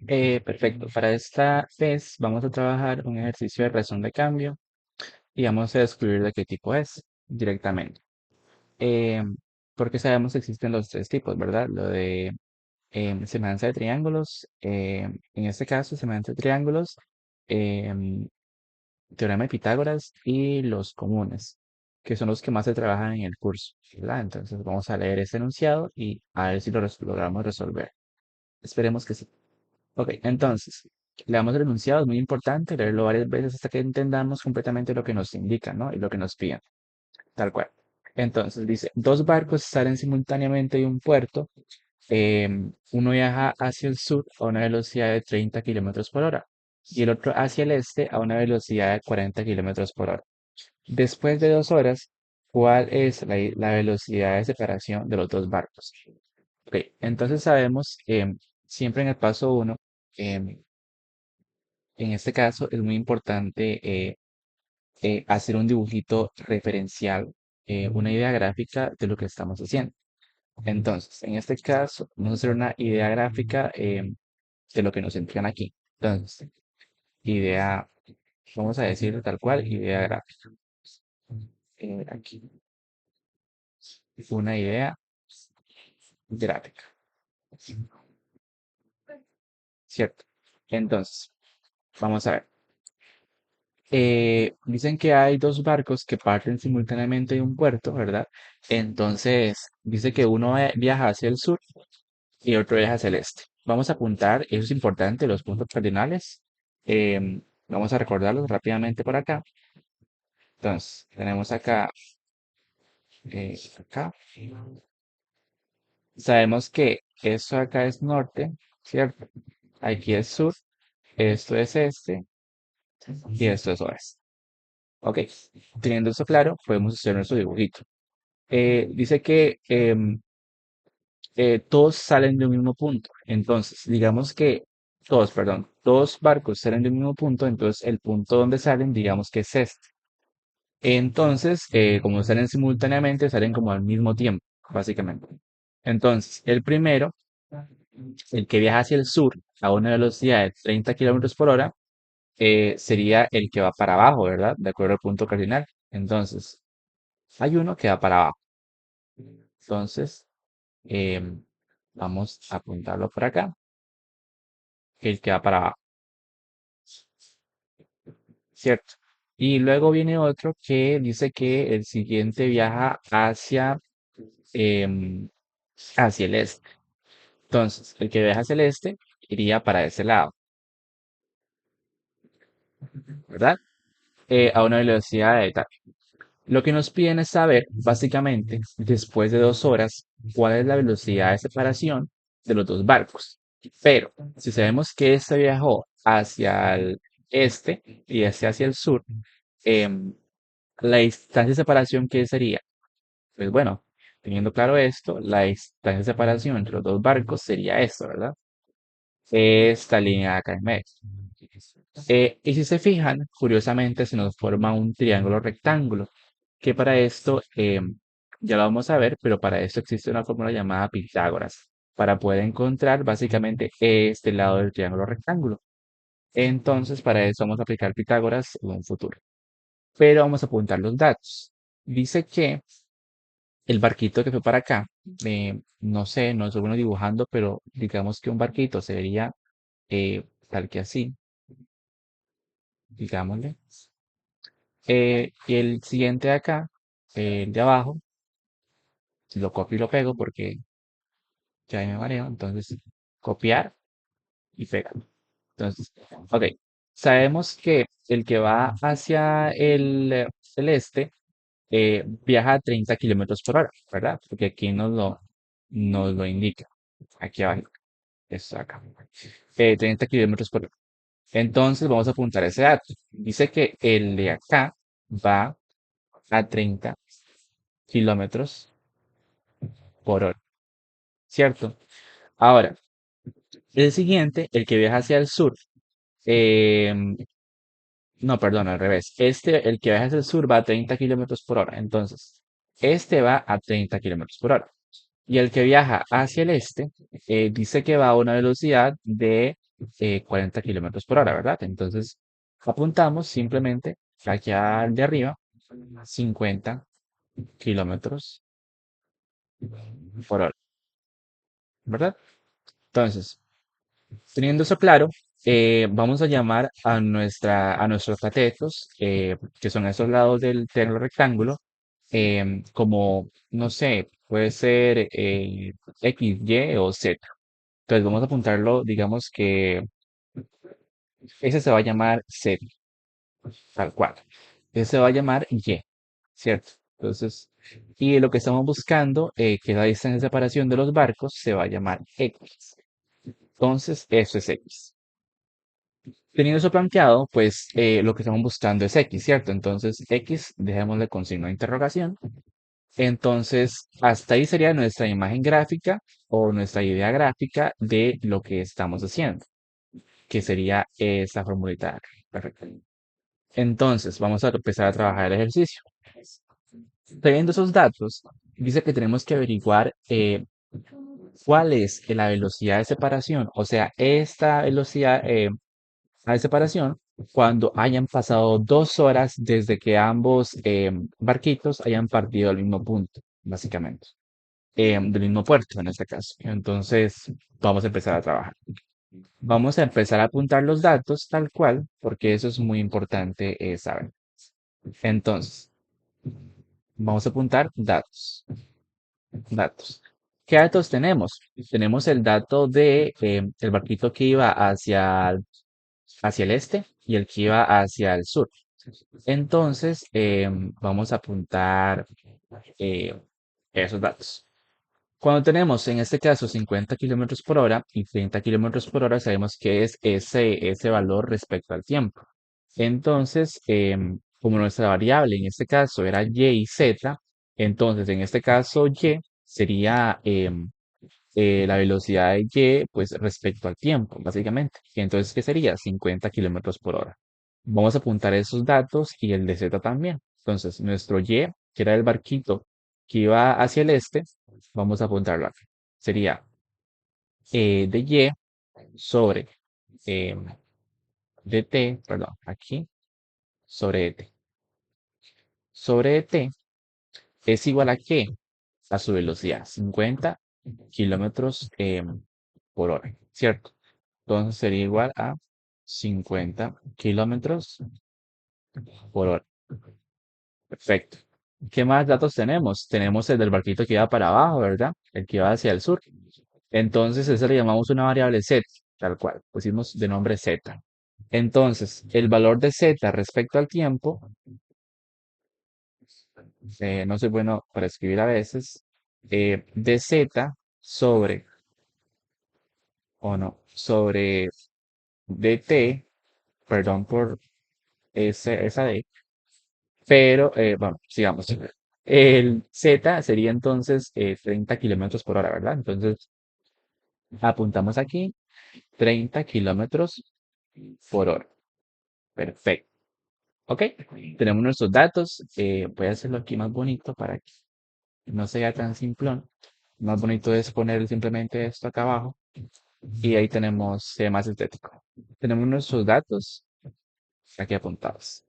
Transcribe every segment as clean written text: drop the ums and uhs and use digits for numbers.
Perfecto. Para esta vez vamos a trabajar un ejercicio de razón de cambio y vamos a descubrir de qué tipo es directamente. Eh, Porque sabemos que existen los tres tipos, ¿verdad? Lo de semejanza de triángulos, en este caso semejanza de triángulos, em, teorema de Pitágoras y los comunes, que son los que más se trabajan en el curso, ¿verdad? Entonces vamos a leer este enunciado y a ver si logramos resolver. Esperemos que sí. Ok, entonces, le damos el enunciado, es muy importante leerlo varias veces hasta que entendamos completamente lo que nos indica, ¿no? Y lo que nos piden, tal cual. Entonces, dice, dos barcos salen simultáneamente de un puerto. Uno viaja hacia el sur a una velocidad de 30 kilómetros por hora y el otro hacia el este a una velocidad de 40 kilómetros por hora. Después de 2 horas, ¿cuál es la velocidad de separación de los dos barcos? Ok, entonces sabemos que siempre en el paso uno, em, en este caso es muy importante hacer un dibujito referencial, una idea gráfica de lo que estamos haciendo. Entonces, en este caso, vamos a hacer una idea gráfica de lo que nos entregan aquí. Entonces, idea, vamos a decir tal cual, idea gráfica. Aquí, una idea gráfica, ¿cierto? Entonces, vamos a ver. Dicen que hay dos barcos que parten simultáneamente de un puerto, ¿verdad? Entonces, dice que uno viaja hacia el sur y otro viaja hacia el este. Vamos a apuntar, eso es importante, los puntos cardinales. Vamos a recordarlos rápidamente por acá. Entonces, tenemos acá, acá. Sabemos que esto acá es norte, ¿cierto? Aquí es sur, esto es este y esto es oeste. Ok, teniendo esto claro, podemos hacer nuestro dibujito. Dice que todos salen de un mismo punto. Entonces, digamos que todos, perdón, dos barcos salen de un mismo punto, entonces el punto donde salen, digamos que es este. Entonces, como salen simultáneamente, salen como al mismo tiempo, básicamente. Entonces, el primero, el que viaja hacia el sur a una velocidad de 30 kilómetros por hora, sería el que va para abajo, ¿verdad? De acuerdo al punto cardinal. Entonces, hay uno que va para abajo. Entonces, em, vamos a apuntarlo por acá, el que va para abajo, ¿cierto? Y luego viene otro que dice que el siguiente viaja em, hacia el este. Entonces, el que viaja hacia el este iría para ese lado, ¿verdad? A una velocidad de tal. Lo que nos piden es saber, básicamente, después de 2 horas, cuál es la velocidad de separación de los dos barcos. Pero, si sabemos que este viajó hacia el este y este hacia el sur, em, la distancia de separación, ¿qué sería? Pues bueno, teniendo claro esto, la distancia de separación entre los dos barcos sería esto, ¿verdad? Esta línea de acá en medio. Y si se fijan, curiosamente se nos forma un triángulo rectángulo, que para esto ya lo vamos a ver, pero para esto existe una fórmula llamada Pitágoras, para poder encontrar básicamente este lado del triángulo rectángulo. Entonces, para eso vamos a aplicar Pitágoras en un futuro. Pero vamos a apuntar los datos. Dice que el barquito que fue para acá, no sé, no soy bueno dibujando, pero digamos que un barquito se vería tal que así, digámosle. Y el siguiente de acá, el de abajo, lo copio y lo pego porque ya me mareo. Entonces, copiar y pegar. Entonces, ok. Sabemos que el que va hacia el este viaja a 30 kilómetros por hora, ¿verdad? Porque aquí nos lo indica. Aquí abajo. Esto acá. 30 kilómetros por hora. Entonces, vamos a apuntar ese dato. Dice que el de acá va a 30 kilómetros por hora, ¿cierto? Ahora, el siguiente, el que viaja hacia el sur, em, no, perdón, al revés. El que viaja hacia el sur va a 30 kilómetros por hora. Entonces, este va a 30 kilómetros por hora. Y el que viaja hacia el este, dice que va a una velocidad de 40 kilómetros por hora, ¿verdad? Entonces, apuntamos simplemente aquí al de arriba, 50 kilómetros por hora, ¿verdad? Entonces, teniendo eso claro, vamos a llamar a nuestros catetos, que son esos lados del triángulo rectángulo, como, no sé, puede ser X, Y o Z. Entonces vamos a apuntarlo, digamos que ese se va a llamar Z, tal cual. Ese se va a llamar Y, ¿cierto? Entonces, y lo que estamos buscando, que es la distancia de separación de los barcos, se va a llamar X. Entonces, eso es X. Teniendo eso planteado, pues lo que estamos buscando es X, ¿cierto? Entonces, X, dejémosle con signo de interrogación. Entonces, hasta ahí sería nuestra imagen gráfica o nuestra idea gráfica de lo que estamos haciendo, que sería esta formulita de acá. Perfecto. Entonces, vamos a empezar a trabajar el ejercicio. Teniendo esos datos, dice que tenemos que averiguar cuál es la velocidad de separación, o sea, esta velocidad de separación cuando hayan pasado 2 horas desde que ambos barquitos hayan partido del mismo punto, básicamente, del mismo puerto en este caso. Entonces, vamos a empezar a trabajar. Vamos a empezar a apuntar los datos tal cual, porque eso es muy importante saber. Entonces, vamos a apuntar datos. Datos. ¿Qué datos tenemos? Tenemos el dato de el barquito que iba hacia el este y el que iba hacia el sur. Entonces, vamos a apuntar eh, esos datos. Cuando tenemos en este caso 50 kilómetros por hora y 30 kilómetros por hora, sabemos que es ese valor respecto al tiempo. Entonces, como nuestra variable en este caso era y y z, entonces en este caso y sería la velocidad de y pues respecto al tiempo, básicamente. Entonces, ¿qué sería? 50 kilómetros por hora. Vamos a apuntar esos datos y el de z también. Entonces, nuestro y, que era el barquito que iba hacia el este, vamos a apuntarlo aquí. Sería de y sobre eh, dt, perdón, aquí, sobre dt. Sobre dt es igual a qué? A su velocidad, 50 kilómetros por hora, ¿cierto? Entonces sería igual a 50 kilómetros por hora. Perfecto. ¿Qué más datos tenemos? Tenemos el del barquito que iba para abajo, ¿verdad? El que iba hacia el sur. Entonces, ese le llamamos una variable z, tal cual. Pusimos de nombre z. Entonces, el valor de z respecto al tiempo, no soy bueno para escribir a veces, de z sobre, o no, sobre dt, perdón por esa d, pero bueno, sigamos. El z sería entonces 30 kilómetros por hora, ¿verdad? Entonces, apuntamos aquí 30 kilómetros por hora. Perfecto. Ok, tenemos nuestros datos. Voy a hacerlo aquí más bonito para que no sea tan simplón. Más bonito es poner simplemente esto acá abajo y ahí tenemos más estético. Tenemos nuestros datos aquí apuntados.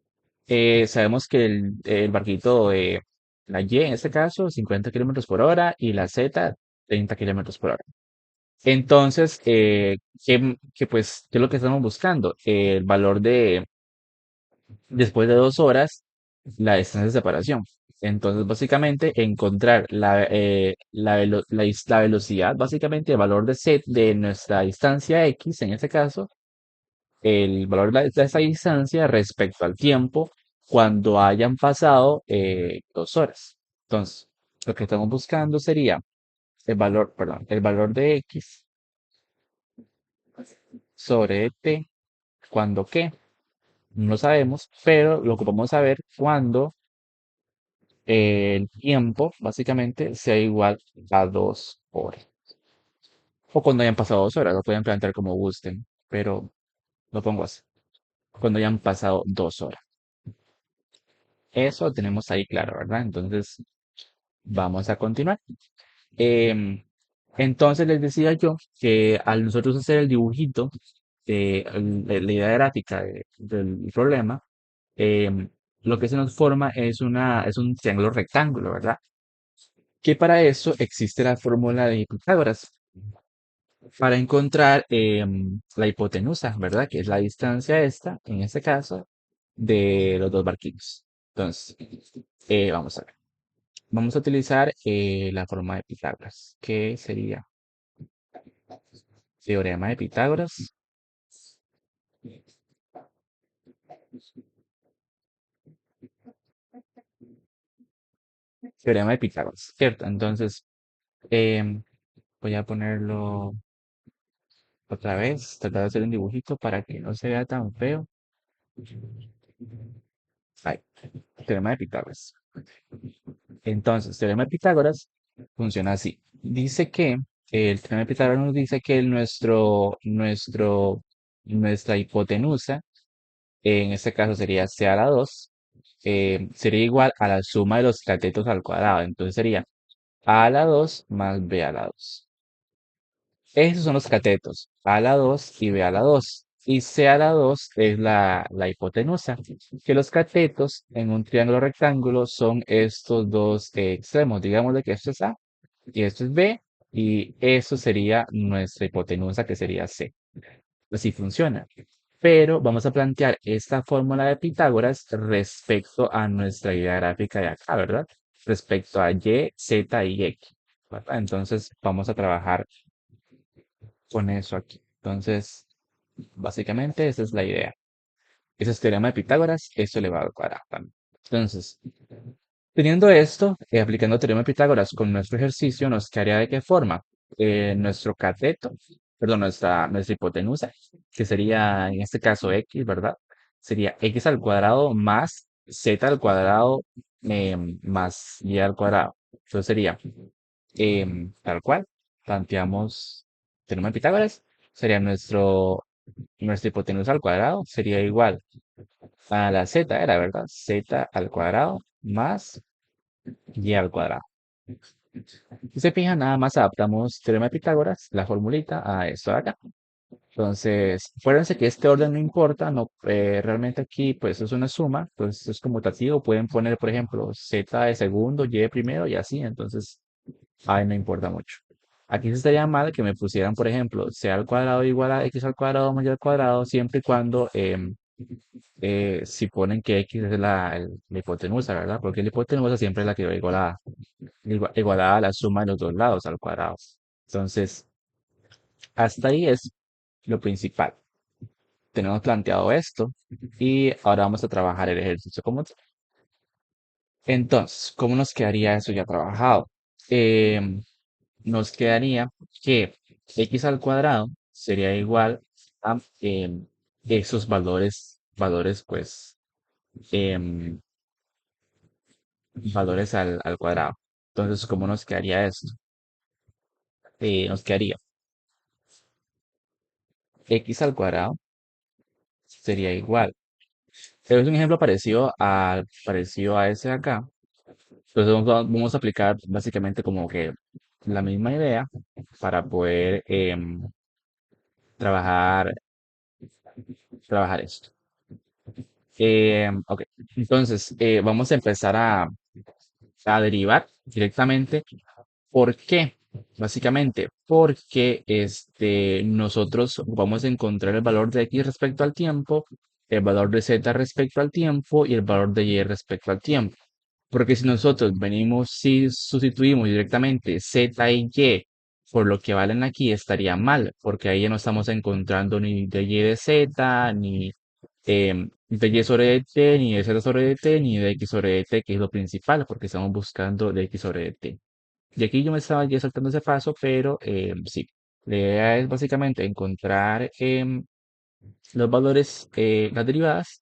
Sabemos que el barquito, la Y en este caso, 50 kilómetros por hora y la Z, 30 kilómetros por hora. Entonces, pues, ¿qué es lo que estamos buscando? El valor después de 2 horas, la distancia de separación. Entonces, básicamente, encontrar la velocidad, básicamente el valor de z de nuestra distancia x, en este caso, el valor de esa distancia respecto al tiempo cuando hayan pasado 2 horas. Entonces, lo que estamos buscando sería el valor, perdón, el valor de x sobre t, cuando qué, no lo sabemos, pero lo que vamos a ver cuando el tiempo básicamente sea igual a 2 horas. O cuando hayan pasado 2 horas, lo pueden plantear como gusten, pero lo pongo así. Cuando hayan pasado 2 horas. Eso lo tenemos ahí claro, ¿verdad? Entonces, vamos a continuar. Em, entonces les decía yo que al nosotros hacer el dibujito la idea gráfica del problema, em, lo que se nos forma es un triángulo rectángulo, ¿verdad? Que para eso existe la fórmula de Pitágoras, para encontrar la hipotenusa, ¿verdad? Que es la distancia esta, en este caso, de los dos barquitos. Entonces, vamos a ver. Vamos a utilizar la forma de Pitágoras, que sería teorema de Pitágoras. Teorema de Pitágoras, ¿cierto? Entonces, em, voy a ponerlo otra vez, tratar de hacer un dibujito para que no se vea tan feo. Ahí, teorema de Pitágoras. Entonces, teorema de Pitágoras funciona así. Dice que el teorema de Pitágoras nos dice que nuestra hipotenusa, en este caso sería c a la 2, sería igual a la suma de los catetos al cuadrado. Entonces sería a la 2 más b a la 2. Esos son los catetos, a la 2 y b a la 2. Y c a la 2 es la hipotenusa. Que los catetos en un triángulo rectángulo son estos dos extremos. Digamos de que esto es a y esto es b. Y eso sería nuestra hipotenusa, que sería c. Así funciona. Pero vamos a plantear esta fórmula de Pitágoras respecto a nuestra idea gráfica de acá, ¿verdad? Respecto a y, z y x, ¿verdad? Entonces vamos a trabajar con eso aquí. Entonces, básicamente esa es la idea. Ese es teorema de Pitágoras, esto elevado al cuadrado también. Entonces, teniendo esto, aplicando teorema de Pitágoras con nuestro ejercicio, nos quedaría de qué forma. Nuestro cateto, perdón, nuestra hipotenusa, que sería en este caso x, ¿verdad? Sería x al cuadrado más z al cuadrado más y al cuadrado. Entonces sería tal cual, planteamos teorema de Pitágoras, sería nuestra hipotenusa al cuadrado, sería igual a la z, era, ¿verdad? Z al cuadrado más y al cuadrado. Si se fijan, nada más adaptamos teorema de Pitágoras, la formulita, a esto de acá. Entonces, acuérdense que este orden no importa, no, realmente aquí pues es una suma, entonces es conmutativo, pueden poner, por ejemplo, z de segundo, y de primero y así, entonces ahí no importa mucho. Aquí sí estaría mal que me pusieran, por ejemplo, c al cuadrado igual a x al cuadrado más y al cuadrado, siempre y cuando si ponen que x es la hipotenusa, ¿verdad? Porque la hipotenusa siempre es la que va igualada a la suma de los dos lados al cuadrado. Entonces, hasta ahí es lo principal. Tenemos planteado esto y ahora vamos a trabajar el ejercicio como tal. Entonces, ¿cómo nos quedaría eso ya trabajado? Em, Nos quedaría que x al cuadrado sería igual a esos valores pues, em, valores al cuadrado. Entonces, ¿cómo nos quedaría esto? Nos quedaría x al cuadrado sería igual. Es un ejemplo parecido a ese de acá. Entonces vamos a aplicar básicamente como que la misma idea para poder trabajar, trabajar esto. Ok, entonces vamos a empezar a derivar directamente. ¿Por qué? Básicamente, porque nosotros vamos a encontrar el valor de x respecto al tiempo, el valor de z respecto al tiempo y el valor de y respecto al tiempo. Porque si nosotros venimos, si sustituimos directamente z y y por lo que valen aquí, estaría mal, porque ahí ya no estamos encontrando ni de y de z, ni de y sobre dt, ni de z sobre dt, ni de x sobre dt, que es lo principal, porque estamos buscando de x sobre dt. Y aquí yo me estaba ya saltando ese paso, pero sí. La idea es básicamente encontrar los valores, las derivadas,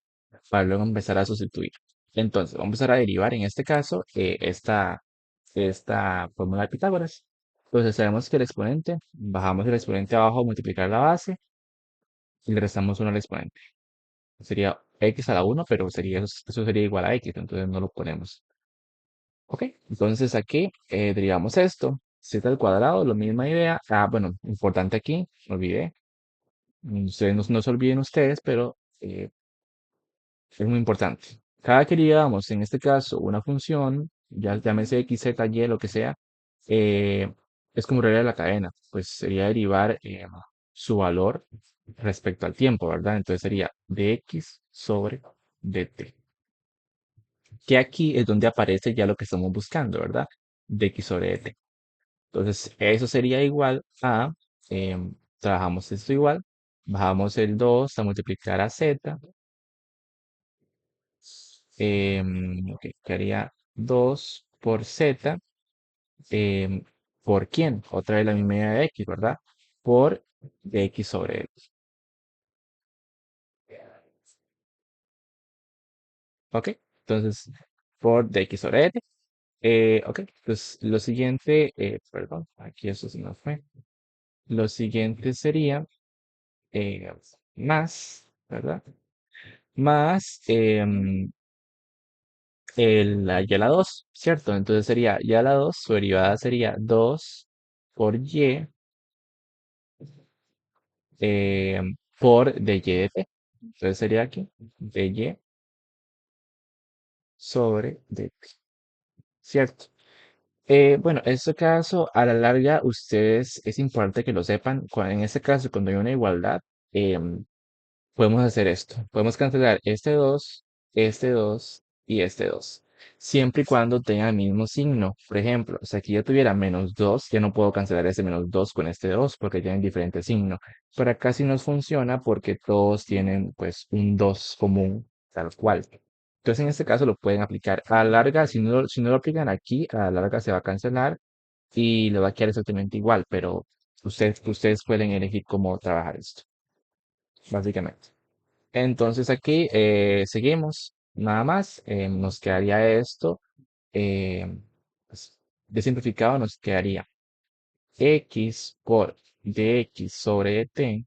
para luego empezar a sustituir. Entonces, vamos a empezar a derivar en este caso esta fórmula de Pitágoras. Entonces, sabemos que el exponente, bajamos el exponente abajo, multiplicar la base y le restamos 1 al exponente. Sería x a la 1, pero eso sería igual a x, entonces no lo ponemos. Ok, entonces aquí derivamos esto. Z al cuadrado, la misma idea. Ah, bueno, importante aquí, me olvidé. Ustedes no se olviden ustedes, pero es muy importante. Cada que digamos, en este caso, una función, ya llámese x, z, y, lo que sea, eh, es como regla de la cadena, pues sería derivar su valor respecto al tiempo, ¿verdad? Entonces sería dx sobre dt, que aquí es donde aparece ya lo que estamos buscando, ¿verdad? Dx sobre dt. Entonces, eso sería igual a, trabajamos esto igual, bajamos el 2 a multiplicar a z, ok, quedaría 2 por z, em, ¿por quién? Otra vez la misma idea de x, ¿verdad? Por dx sobre x. ¿Ok? Entonces, por dx sobre dt. Ok, pues lo siguiente, perdón, aquí eso se me fue. Lo siguiente sería eh, más, ¿verdad? Más y a la 2, ¿cierto? Entonces sería y a la 2, su derivada sería 2 por y eh, por dy de t. Entonces sería aquí dy sobre dt, ¿cierto? Bueno, en este caso, a la larga, ustedes es importante que lo sepan. En este caso, cuando hay una igualdad, em, podemos hacer esto. Podemos cancelar este 2 y este 2. Siempre y cuando tengan el mismo signo. Por ejemplo, si aquí yo tuviera menos 2, ya no puedo cancelar ese menos 2 con este 2 porque tienen diferente signo. Pero acá sí nos funciona porque todos tienen pues un 2 común, tal cual. Entonces en este caso lo pueden aplicar a la larga. Si no lo aplican aquí, a la larga se va a cancelar y le va a quedar exactamente igual. Pero ustedes pueden elegir cómo trabajar esto, básicamente. Entonces aquí seguimos, nada más, nos quedaría esto, eh, pues, de simplificado nos quedaría x por dx sobre t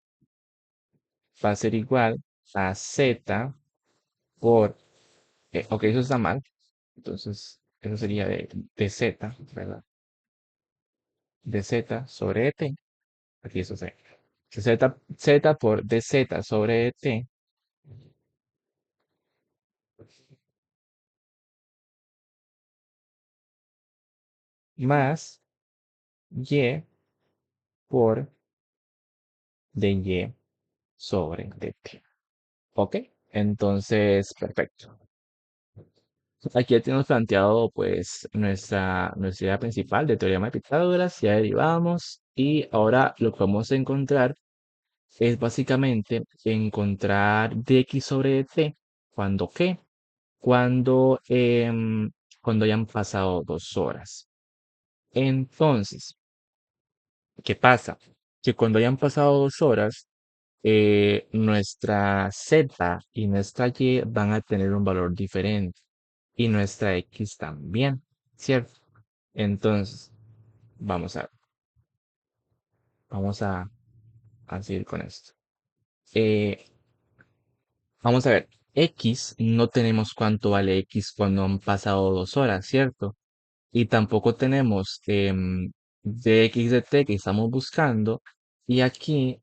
va a ser igual a z por, ok, eso está mal, entonces eso sería de z, ¿verdad? De z sobre t, aquí eso se, z por dz sobre t más y por dy sobre dt. Ok, entonces, perfecto. Aquí ya tenemos planteado pues nuestra idea principal de teorema de Pitágoras, ya derivamos y ahora lo que vamos a encontrar es básicamente encontrar dx sobre dt cuando qué, cuando, cuando hayan pasado 2 horas. Entonces, ¿qué pasa? Que cuando hayan pasado 2 horas, nuestra z y nuestra y van a tener un valor diferente y nuestra x también, ¿cierto? Entonces, vamos a, vamos a seguir con esto. Eh, Vamos a ver, x no tenemos cuánto vale x cuando han pasado 2 horas, ¿cierto? Y tampoco tenemos dx de t que estamos buscando. Y aquí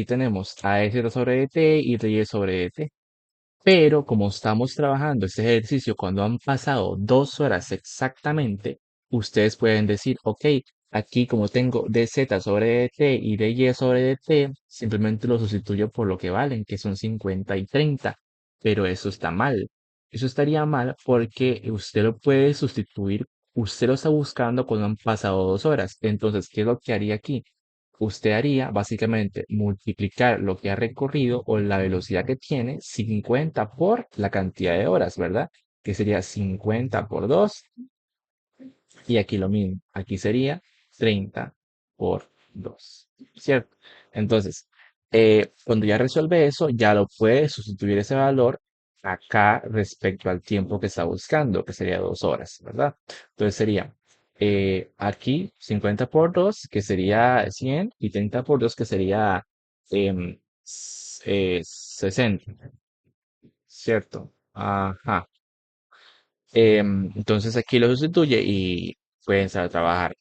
tenemos a s sobre dt y dy sobre dt. Pero como estamos trabajando este ejercicio cuando han pasado 2 horas exactamente, ustedes pueden decir, ok, aquí como tengo dz sobre dt y dy sobre dt, simplemente lo sustituyo por lo que valen, que son 50 y 30. Pero eso está mal. Eso estaría mal porque usted lo puede sustituir, usted lo está buscando cuando han pasado 2 horas. Entonces, ¿qué es lo que haría aquí? Usted haría básicamente multiplicar lo que ha recorrido o la velocidad que tiene 50 por la cantidad de horas, ¿verdad? Que sería 50 por 2 y aquí lo mismo. Aquí sería 30 por 2, ¿cierto? Entonces, cuando ya resuelve eso, ya lo puede sustituir ese valor acá respecto al tiempo que está buscando, que sería 2 horas, ¿verdad? Entonces sería aquí 50 por 2 que sería 100, y 30 por 2 que sería 60, ¿cierto? Ajá. Entonces aquí lo sustituye y pueden empezar a trabajar.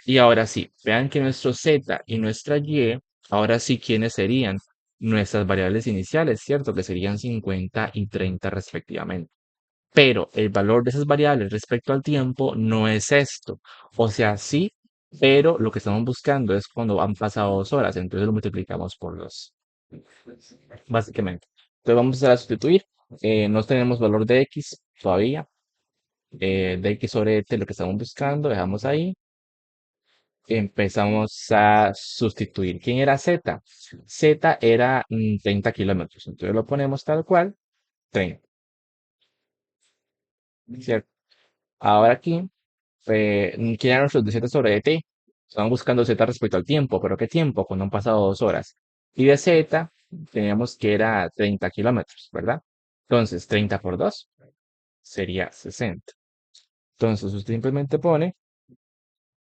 Y ahora sí, vean que nuestro Z y nuestra Y Ahora sí, ¿quiénes serían nuestras variables iniciales? ¿Cierto? Que serían 50 y 30 respectivamente. Pero el valor de esas variables respecto al tiempo no es esto. O sea, sí, pero lo que estamos buscando es cuando han pasado 2 horas, entonces lo multiplicamos por 2, básicamente. Entonces vamos a sustituir. No tenemos valor de x todavía. De x sobre t, lo que estamos buscando, dejamos ahí. Empezamos a sustituir. ¿Quién era z? Z era 30 kilómetros. Entonces lo ponemos tal cual, 30, ¿cierto? Ahora aquí, ¿quién eran nuestros de z sobre t? Estamos buscando z respecto al tiempo, pero ¿qué tiempo? Cuando han pasado 2 horas. Y de z teníamos que era 30 kilómetros, ¿verdad? Entonces, 30 por 2 sería 60. Entonces, usted simplemente pone,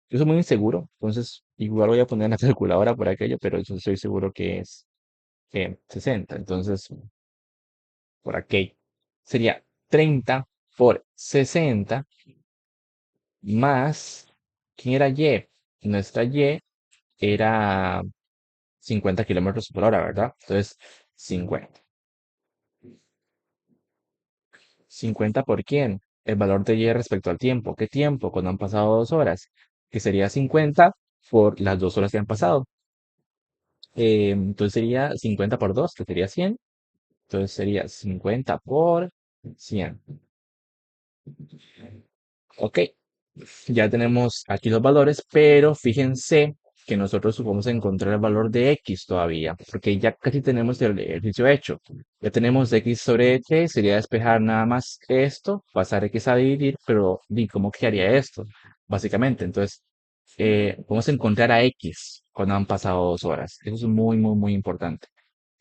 yo soy muy inseguro, entonces igual voy a poner la calculadora por aquello, pero yo estoy seguro que es 60. Entonces, por aquí sería 30 por 60 más, ¿quién era Y? Nuestra Y era 50 kilómetros por hora, ¿verdad? Entonces, 50. ¿50 por quién? El valor de Y respecto al tiempo. ¿Qué tiempo? Cuando han pasado 2 horas. Que sería 50 por las 2 horas que han pasado. Entonces sería 50 por 2, que sería 100. Entonces sería 50 por 100. Ok, ya tenemos aquí los valores, pero fíjense que nosotros vamos a encontrar el valor de x todavía, porque ya casi tenemos el ejercicio hecho. Ya tenemos x sobre t, sería despejar nada más esto, pasar x a dividir, pero ¿y cómo quedaría esto? Básicamente, entonces, vamos a encontrar a x cuando han pasado 2 horas. Eso es muy, muy, muy importante.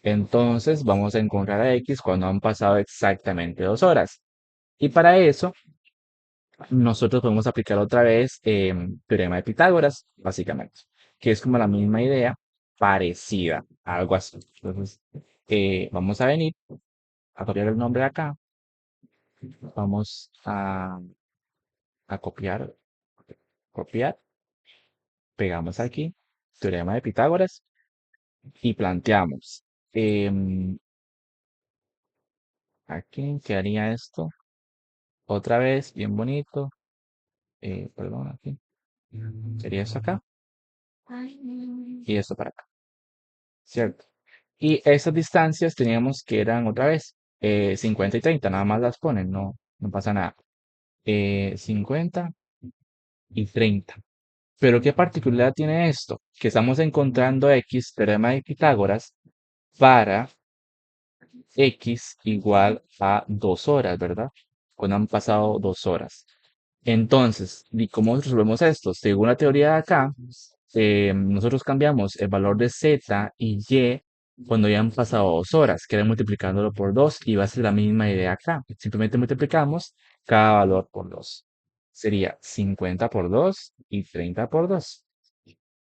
Entonces, vamos a encontrar a x cuando han pasado exactamente 2 horas. Y para eso nosotros podemos aplicar otra vez teorema de Pitágoras, básicamente, que es como la misma idea, parecida, algo así. Entonces, vamos a venir a copiar el nombre de acá, vamos a copiar, copiar, pegamos aquí, teorema de Pitágoras, y planteamos, aquí, ¿qué haría esto? Otra vez, bien bonito, perdón, aquí, sería esto acá, y esto para acá, ¿cierto? Y esas distancias teníamos que eran otra vez 50 y 30, nada más las ponen, no, no pasa nada. 50 y 30. Pero ¿qué particularidad tiene esto? Que estamos encontrando x, teorema de Pitágoras, para x igual a 2 horas, ¿verdad? Cuando han pasado 2 horas. Entonces, ¿y cómo resolvemos esto? Según la teoría de acá, nosotros cambiamos el valor de z y y cuando ya han pasado 2 horas, queda multiplicándolo por 2 y va a ser la misma idea acá. Simplemente multiplicamos cada valor por 2. Sería 50 por 2 y 30 por 2.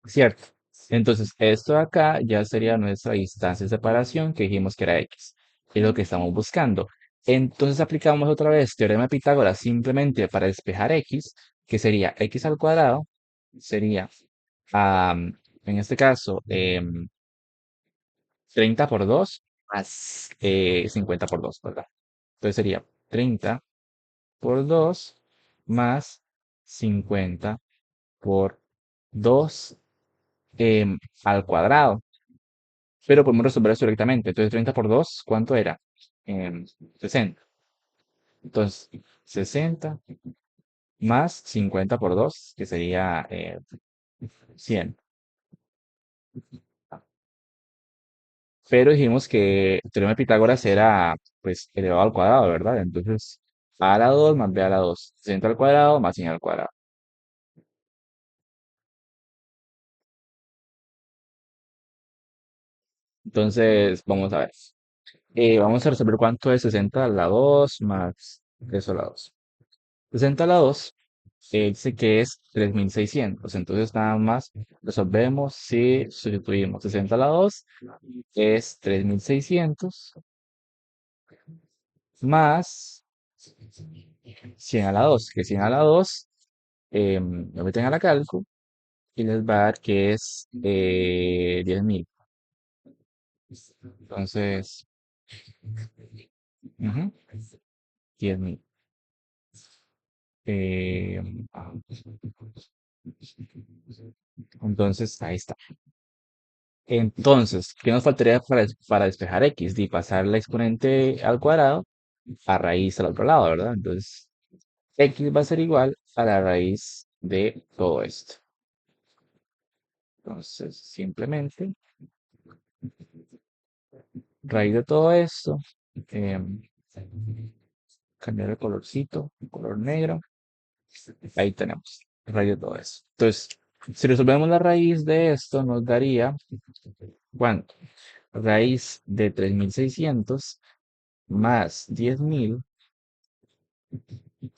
¿Cierto? Entonces, esto de acá ya sería nuestra distancia de separación que dijimos que era x. Es lo que estamos buscando. Entonces aplicamos otra vez teorema de Pitágoras simplemente para despejar x, que sería x al cuadrado, sería, en este caso, 30 por 2 más 50 por 2, ¿verdad? Entonces sería 30 por 2 más 50 por 2 al cuadrado. Pero podemos resolver eso directamente. Entonces, 30 por 2, ¿cuánto era? 60. Entonces, 60 más 50 por 2, que sería 100. Pero dijimos que el teorema de Pitágoras era, pues, elevado al cuadrado, ¿verdad? Entonces, a a la 2 más b a la 2. 60 al cuadrado más 100 al cuadrado. Entonces, vamos a ver. Vamos a resolver cuánto es 60 a la 2 más eso a la 2. 60 a la 2 dice que es 3600. Entonces nada más resolvemos si sustituimos 60 a la 2 es 3600 más 100 a la 2, que 100 a la 2 lo meten a la calco y les va a dar que es 10.000. Entonces, ujú, 10.000. Eh, ah, entonces, ahí está. Entonces, ¿qué nos faltaría para despejar x? De pasar la exponente al cuadrado a raíz al otro lado, ¿verdad? Entonces, x va a ser igual a la raíz de todo esto. Entonces, simplemente, raíz de todo esto, em, cambiar el colorcito, color negro, ahí tenemos, raíz de todo eso. Entonces, si resolvemos la raíz de esto, nos daría, ¿cuánto? Raíz de 3.600 más 10.000,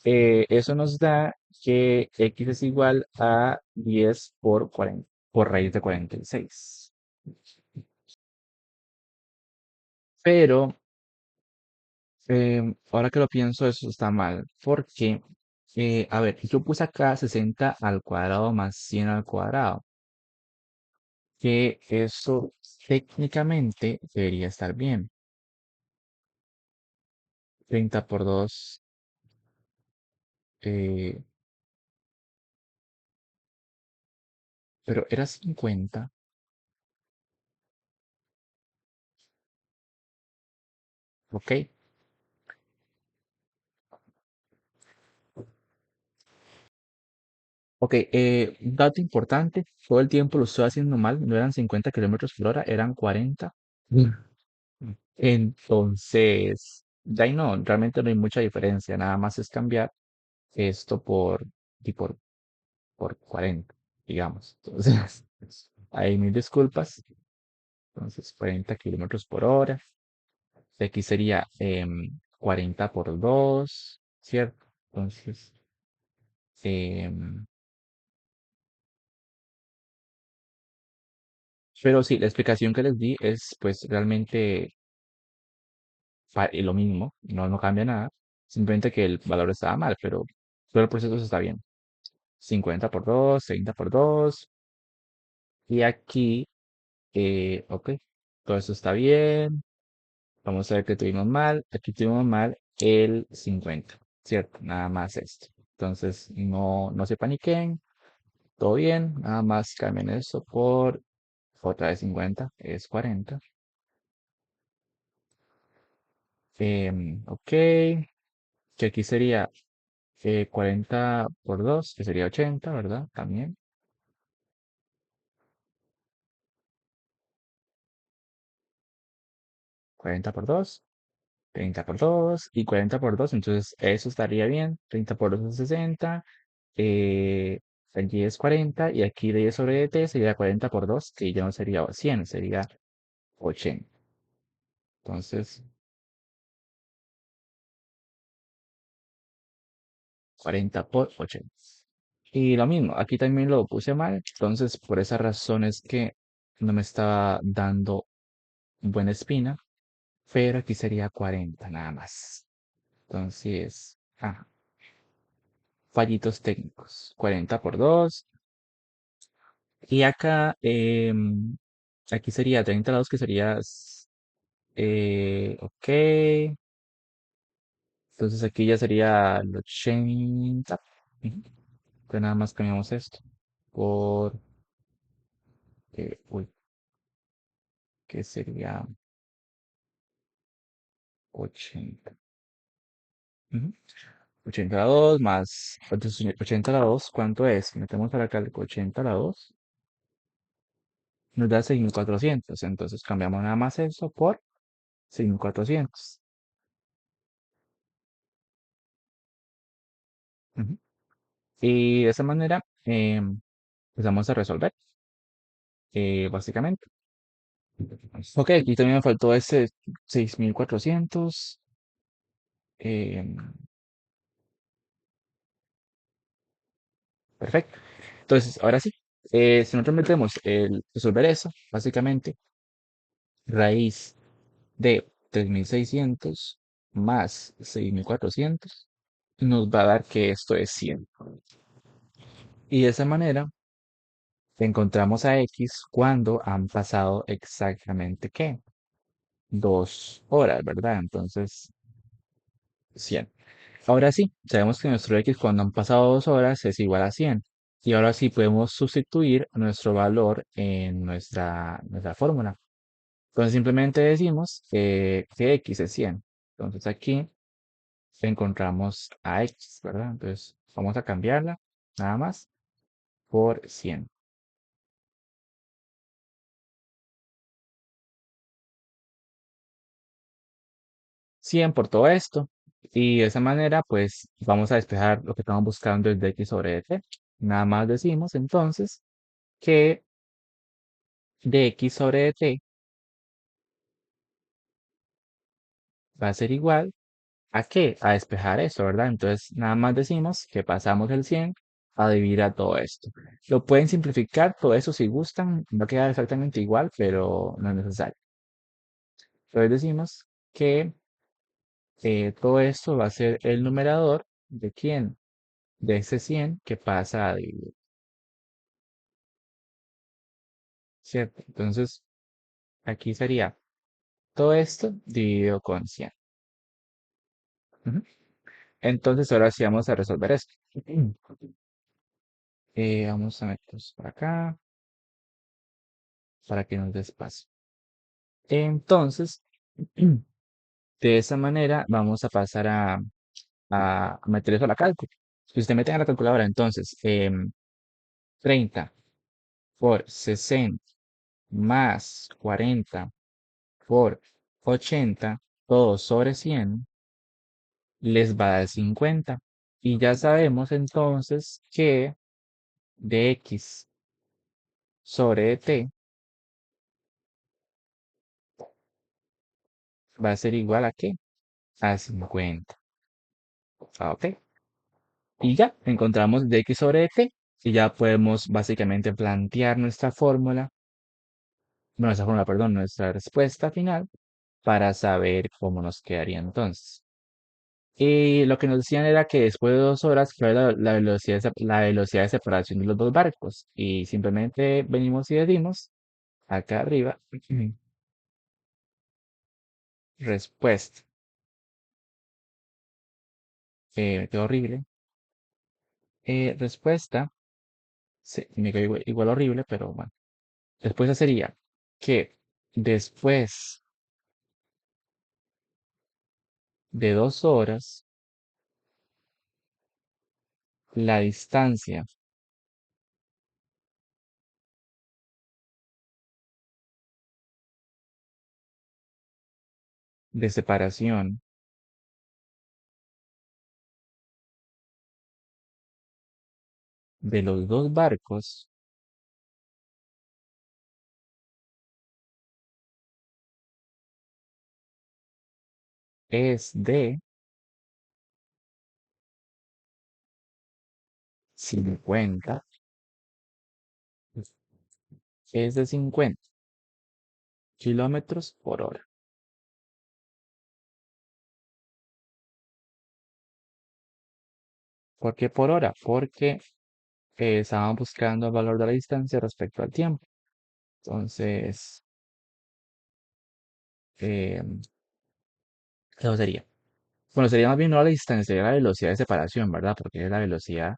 eso nos da que x es igual a 10 por 40, por raíz de 46. Pero, ahora que lo pienso, eso está mal, porque, a ver, yo puse acá 60 al cuadrado más 100 al cuadrado, que eso técnicamente debería estar bien. 30 por 2, eh, pero era 50, ¿ok? Ok, un dato importante, todo el tiempo lo estoy haciendo mal, no eran 50 kilómetros por hora, eran 40. Mm. Entonces, de ahí no, realmente no hay mucha diferencia, nada más es cambiar esto y por 40, digamos. Entonces, ahí mis disculpas. Entonces, 40 kilómetros por hora. Aquí sería 40 por 2, ¿cierto? Entonces, em, pero sí, la explicación que les di es pues realmente lo mismo, no cambia nada, simplemente que el valor estaba mal, pero todo el proceso está bien. 50 por 2, 30 por 2, y aquí, ok, todo eso está bien. Vamos a ver que tuvimos mal, aquí tuvimos mal el 50, ¿cierto? Nada más esto. Entonces, no se paniquen, todo bien, nada más cambien eso por otra vez 50, es 40. Ok, que aquí sería 40 por 2, que sería 80, ¿verdad? También 40 por 2, 30 por 2 y 40 por 2, entonces eso estaría bien. 30 por 2 es 60, eh, allí es 40 y aquí de y sobre t sería 40 por 2, que ya no sería 100, sería 80. Entonces, 40 por 80. Y lo mismo, aquí también lo puse mal, entonces por esa razón es que no me estaba dando buena espina, pero aquí sería 40 nada más. Entonces, fallitos técnicos, 40 por 2. Y acá, aquí sería 30 lados, que sería, ok. Entonces aquí ya sería el 80. Ujú. Entonces nada más cambiamos esto por, uy, que sería 80. Ujú. 80 a la 2 más, entonces 80 a la 2, ¿cuánto es? Metemos a la calco 80 a la 2, nos da 6.400. Entonces cambiamos nada más eso por 6.400. Ujú. Y de esa manera empezamos a resolver, básicamente. Ok, aquí también me faltó ese 6.400. em, Perfecto. Entonces, ahora sí, si nosotros metemos el resolver eso, básicamente, raíz de 3.600 más 6.400 nos va a dar que esto es 100. Y de esa manera encontramos a x cuando han pasado exactamente ¿qué? 2 horas, ¿verdad? Entonces, 100. Ahora sí, sabemos que nuestro x cuando han pasado 2 horas es igual a 100. Y ahora sí podemos sustituir nuestro valor en nuestra fórmula. Entonces simplemente decimos que x es 100. Entonces aquí encontramos a x, ¿verdad? Entonces vamos a cambiarla nada más por 100. 100 por todo esto. Y de esa manera, pues vamos a despejar lo que estamos buscando es de x sobre t. Nada más decimos entonces que de x sobre t va a ser igual ¿a qué? A despejar esto, ¿verdad? Entonces, nada más decimos que pasamos el 100 a dividir a todo esto. Lo pueden simplificar, todo eso si gustan, va a quedar exactamente igual, pero no es necesario. Entonces decimos que todo esto va a ser el numerador de quién, de ese 100 que pasa a dividir, ¿cierto? Entonces, aquí sería todo esto dividido con 100. Ujú. Entonces, ahora sí vamos a resolver esto. Vamos a meterlos por acá para que nos dé espacio. Entonces, de esa manera vamos a pasar a meter eso a la cálculo. Si usted mete a la calculadora, entonces, 30 por 60 más 40 por 80, todo sobre 100, les va a dar 50. Y ya sabemos entonces que de x sobre t va a ser igual a ¿qué? A 50. ¿Ok? Y ya encontramos de x sobre t y ya podemos básicamente plantear nuestra fórmula, bueno, nuestra fórmula, perdón, nuestra respuesta final para saber cómo nos quedaría entonces. Y lo que nos decían era que después de 2 horas, ¿cuál es la velocidad de separación de los dos barcos? Y simplemente venimos y decimos, acá arriba, respuesta. Me quedó horrible. Respuesta, sí, me quedó igual horrible, pero bueno. Respuesta sería que después de 2 horas, la distancia de separación de los dos barcos es de 50, es de 50 kilómetros por hora. ¿Por qué por hora? Porque estaban buscando el valor de la distancia respecto al tiempo. Entonces, eh, ¿eso sería? Bueno, sería más bien no la distancia, sería la velocidad de separación, ¿verdad? Porque es la velocidad.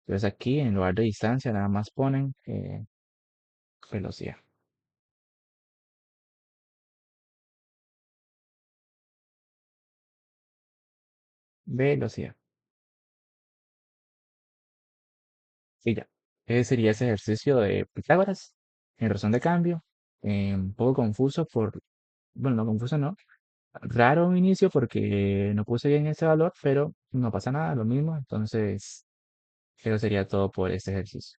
Entonces aquí, en lugar de distancia, nada más ponen velocidad. Velocidad. Y ya. Ese sería ese ejercicio de Pitágoras en razón de cambio. Un poco confuso bueno, no confuso, no. Raro un inicio porque no puse bien ese valor, pero no pasa nada, lo mismo. Entonces, eso sería todo por este ejercicio.